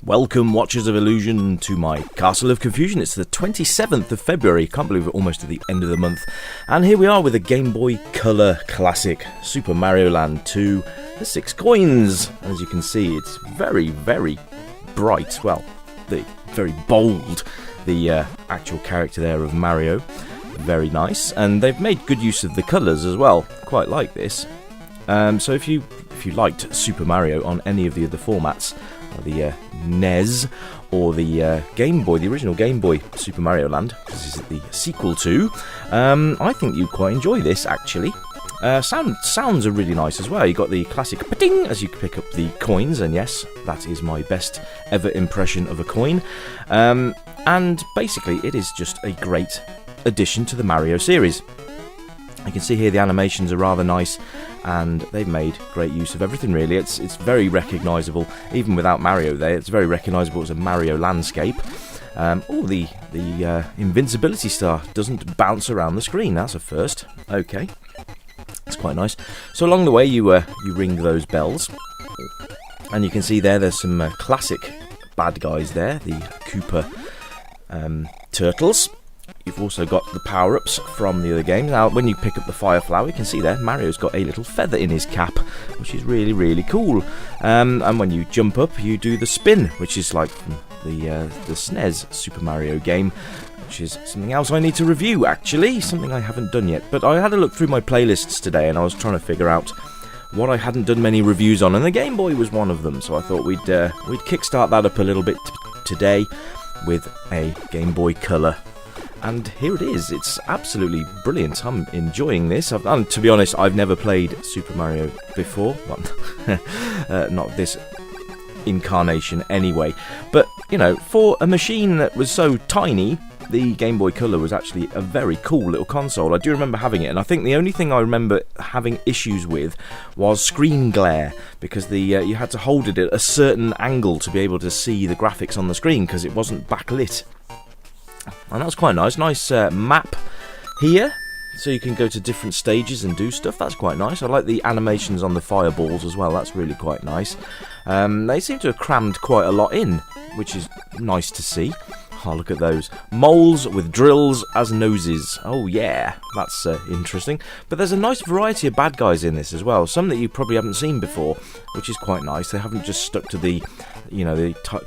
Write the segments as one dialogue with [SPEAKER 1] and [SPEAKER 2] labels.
[SPEAKER 1] Welcome, Watchers of Illusion, to my Castle of Confusion. It's the 27th of February, can't believe we're almost at the end of the month. And here we are with a Game Boy Color classic, Super Mario Land 2, the 6 coins. As you can see, it's very, very bright, well, very bold, the actual character there of Mario. Very nice, and they've made good use of the colours as well, quite like this. So if you liked Super Mario on any of the other formats, the NES or the Game Boy, the original Game Boy Super Mario Land, because this is the sequel to, I think you'd quite enjoy this actually. Sounds are really nice as well. You got the classic pa-ding as you pick up the coins, and yes, that is my best ever impression of a coin. And basically, it is just a great addition to the Mario series. You can see here the animations are rather nice, and they've made great use of everything really. It's very recognisable, even without Mario there, it's very recognisable as a Mario landscape. The invincibility star doesn't bounce around the screen, that's a first. Okay, it's quite nice. So along the way you ring those bells, and you can see there's some classic bad guys there, the Koopa turtles. You've also got the power-ups from the other games. Now, when you pick up the Fire Flower, you can see there, Mario's got a little feather in his cap, which is really, really cool. And when you jump up, you do the spin, which is like from the SNES Super Mario game, which is something else I need to review, actually, something I haven't done yet. But I had a look through my playlists today, and I was trying to figure out what I hadn't done many reviews on, and the Game Boy was one of them, so I thought we'd kickstart that up a little bit today with a Game Boy Color. And here it is. It's absolutely brilliant. I'm enjoying this. And to be honest, I've never played Super Mario before. Well, not this incarnation anyway. But, you know, for a machine that was so tiny, the Game Boy Color was actually a very cool little console. I do remember having it, and I think the only thing I remember having issues with was screen glare, because you had to hold it at a certain angle to be able to see the graphics on the screen, because it wasn't backlit. And that was quite nice. Nice map here, so you can go to different stages and do stuff. That's quite nice. I like the animations on the fireballs as well. That's really quite nice. They seem to have crammed quite a lot in, which is nice to see. Oh, look at those. Moles with drills as noses. Oh, yeah. That's interesting. But there's a nice variety of bad guys in this as well. Some that you probably haven't seen before, which is quite nice. They haven't just stuck to the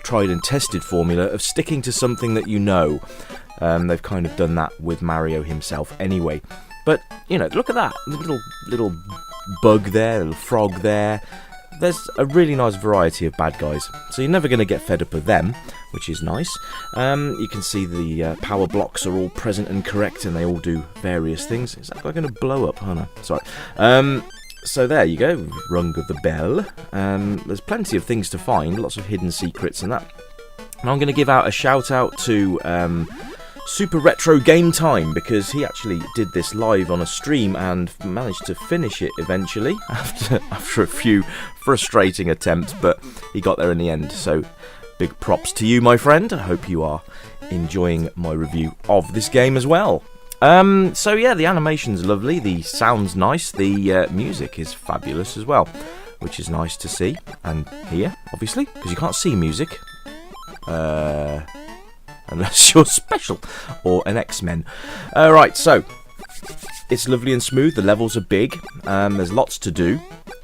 [SPEAKER 1] tried and tested formula of sticking to something that you know. They've kind of done that with Mario himself anyway. But, you know, look at that. Little bug there, little frog there. There's a really nice variety of bad guys, so you're never going to get fed up with them, which is nice. You can see the power blocks are all present and correct, and they all do various things. Is that guy going to blow up? Oh no, sorry. So there you go, rung of the bell. There's plenty of things to find, lots of hidden secrets and that. And I'm going to give out a shout out to Super Retro Game Time, because he actually did this live on a stream and managed to finish it eventually after a few frustrating attempts, but he got there in the end. So big props to you, my friend. I hope you are enjoying my review of this game as well. So yeah, the animation's lovely, the sound's nice, the music is fabulous as well, which is nice to see and hear, obviously, because you can't see music. Unless you're special or an X-Men. Right, so it's lovely and smooth. The levels are big. There's lots to do,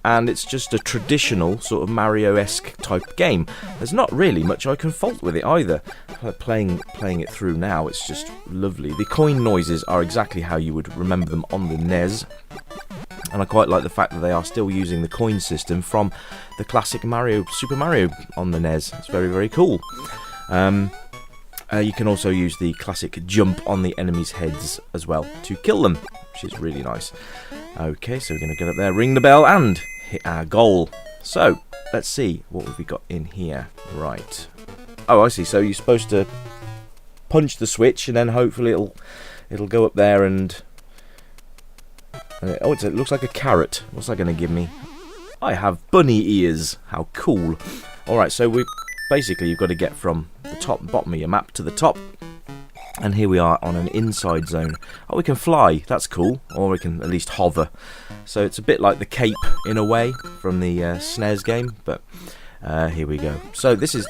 [SPEAKER 1] and it's just a traditional sort of Mario-esque type game. There's not really much I can fault with it either. Playing it through now, it's just lovely. The coin noises are exactly how you would remember them on the NES. And I quite like the fact that they are still using the coin system from the classic Super Mario on the NES. It's very, very cool. You can also use the classic jump on the enemies' heads as well to kill them, which is really nice. Okay, so we're going to get up there, ring the bell, and hit our goal. So, let's see, what have we got in here? Right. Oh, I see, so you're supposed to punch the switch, and then hopefully it'll go up there and it looks like a carrot. What's that going to give me? I have bunny ears. How cool. Alright, so basically you've got to get from the bottom of your map to the top, and here we are on an inside zone. Oh, we can fly, that's cool, or we can at least hover. So it's a bit like the cape in a way from the SNES game, but here we go. So this is,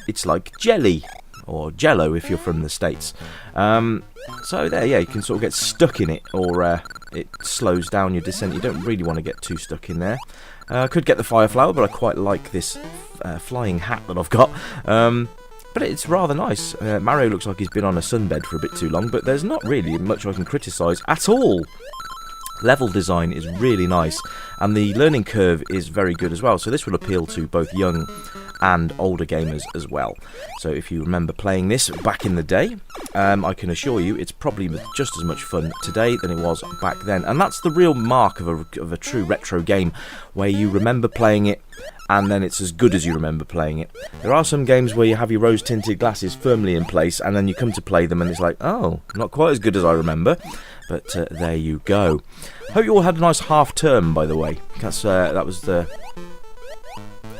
[SPEAKER 1] it's like jelly, or jello if you're from the States. So there, yeah, you can sort of get stuck in it, or it slows down your descent. You don't really want to get too stuck in there. I could get the fire flower, but I quite like this flying hat that I've got. But it's rather nice. Mario looks like he's been on a sunbed for a bit too long, but there's not really much I can criticise at all. Level design is really nice, and the learning curve is very good as well, so this will appeal to both young and older gamers as well. So if you remember playing this back in the day, I can assure you it's probably just as much fun today than it was back then, and that's the real mark of a true retro game, where you remember playing it and then it's as good as you remember playing it. There are some games where you have your rose-tinted glasses firmly in place, and then you come to play them and it's like, oh, not quite as good as I remember. But there you go. Hope you all had a nice half term, by the way. That was the.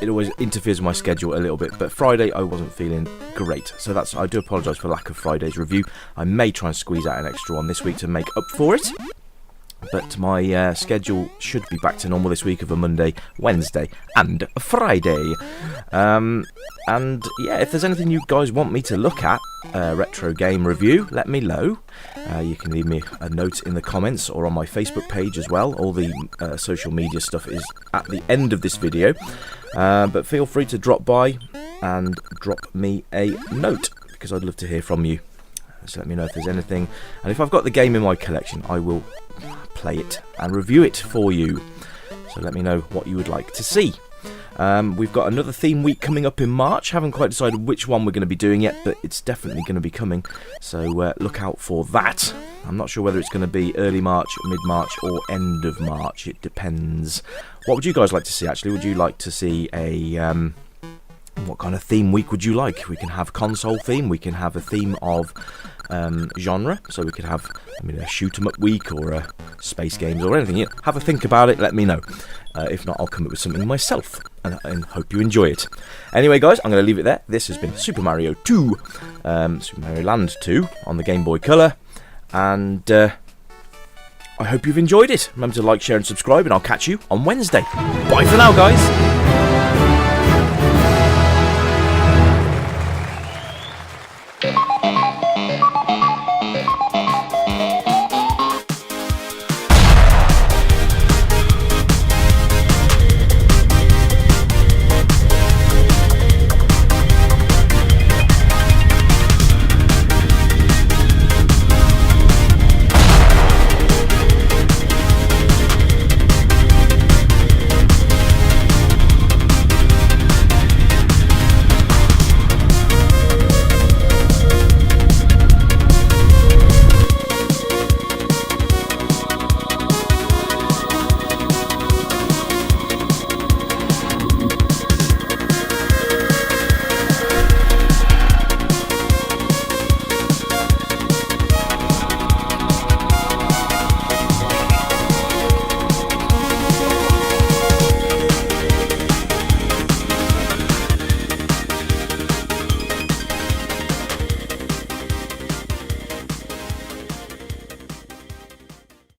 [SPEAKER 1] It always interferes with my schedule a little bit, but Friday I wasn't feeling great, so I do apologise for lack of Friday's review. I may try and squeeze out an extra one this week to make up for it. But my schedule should be back to normal this week of a Monday, Wednesday, and a Friday. And yeah, if there's anything you guys want me to look at, retro game review, let me know. You can leave me a note in the comments or on my Facebook page as well. All the social media stuff is at the end of this video. But feel free to drop by and drop me a note, because I'd love to hear from you. So let me know if there's anything. And if I've got the game in my collection, I will play it and review it for you. So let me know what you would like to see. We've got another theme week coming up in March. Haven't quite decided which one we're going to be doing yet, but it's definitely going to be coming. So look out for that. I'm not sure whether it's going to be early March, mid-March, or end of March. It depends. What would you guys like to see, actually? Would you like to see a... what kind of theme week would you like? We can have console theme. We can have a theme of genre. So we could have, a shoot 'em up week, or a space games, or anything. Have a think about it. Let me know. If not, I'll come up with something myself, and hope you enjoy it. Anyway, guys, I'm going to leave it there. This has been Super Mario 2, Super Mario Land 2 on the Game Boy Color, and I hope you've enjoyed it. Remember to like, share, and subscribe, and I'll catch you on Wednesday. Bye for now, guys.